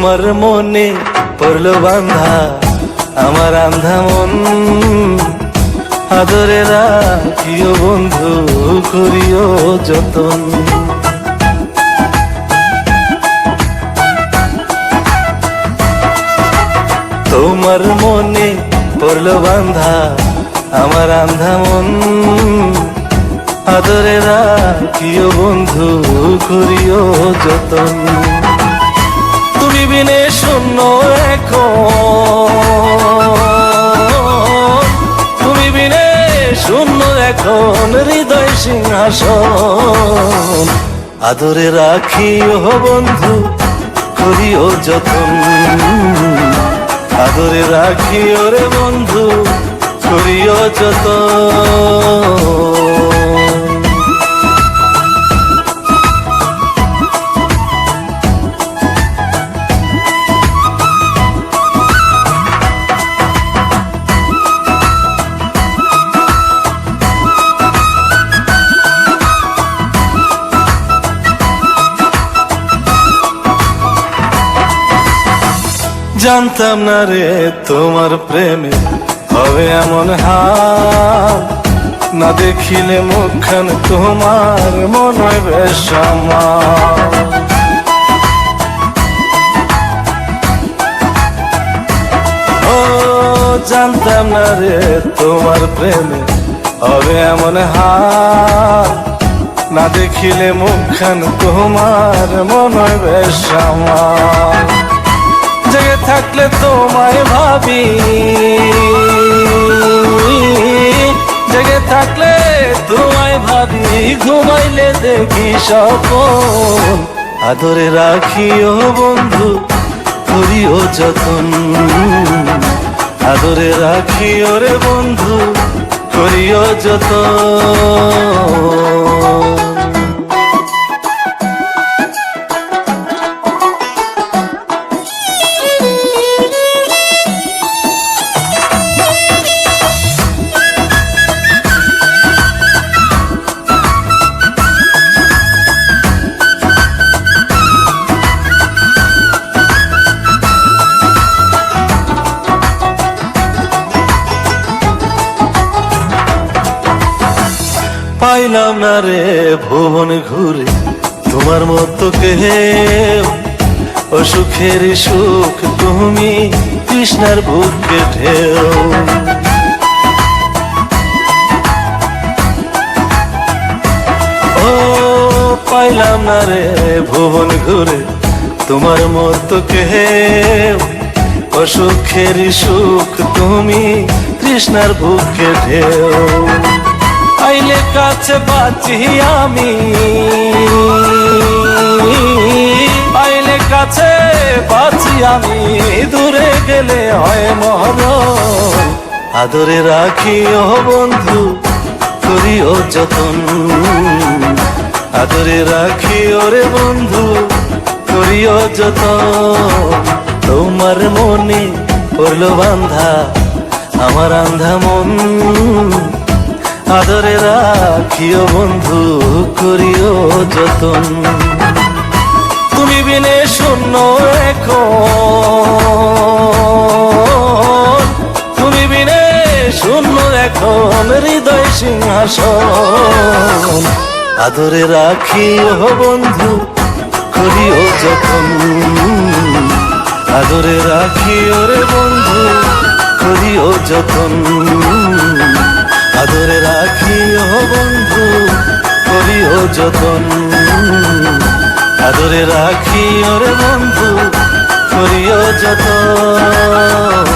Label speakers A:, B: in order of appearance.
A: তোমার মনে পড়লো বান্ধা আমার আন্ধা মন, আদরে রাখিও বন্ধু করিও যতন। তোমার মনে পড়লো বান্ধা আমার আন্ধা মন, আদরে রাখিও বন্ধু করিও যতন। তুমি বিনে শূন্য এখন, তুমি বিনে শূন্য এখন হৃদয় সিংহাসন, আদরে রাখিও বন্ধু করিও যতন, আদরে রাখিও রে বন্ধু করিও যতন। জানতাম না রে তোমার প্রেমে হবে এমন হাল, না দেখিলে মুখখান তোমার মনে হয় বেশ আমার। ও জানতাম না রে তোমার প্রেমে হবে এমন হাল, না দেখিলে মুখখান তোমার মনে হয় বেশ আমার। জেগে থাকলে তোমায় ভাবি, জেগে থাকলে তোমায় ভাবি, ঘুমাইলে দেখি স্বপ্ন, আদরে রাখিও বন্ধু করিও যতন, আদরে রাখিও রে বন্ধু করিও যতন। পাইলাম না রে ভুবন ঘুরে তোমার মতো কেউ, ও সুখের সুখ তুমি কৃষ্ণার বুকে ঢেউ। ও পাইলাম না রে ভুবন ঘুরে তোমার মতো কেউ, ও সুখের সুখ তুমি কৃষ্ণার বুকে ঢেউ। আইলে কাছে বাঁচি আমি, আইলে কাছে বাঁচি আমি, দূরে গেলে হয় মরণ, আদরে রাখিও বন্ধু করিও যতন, আদরে রাখিও রে বন্ধু করিও যতন। তোমার মনে পড়লো বান্ধা আমার আন্ধা মন, আদরে রাখিও বন্ধু করিও যতন। তুমি বিনে শূন্য এখন, তুমি বিনে শূন্য এখন হৃদয় সিংহাসন, আদরে রাখিও বন্ধু করিও যতন, আদরে রাখিও রে বন্ধু করিও যতন, আদরে রাখিও বন্ধু করিও যতন, আদরে রাখিও রে বন্ধু করিও যতন।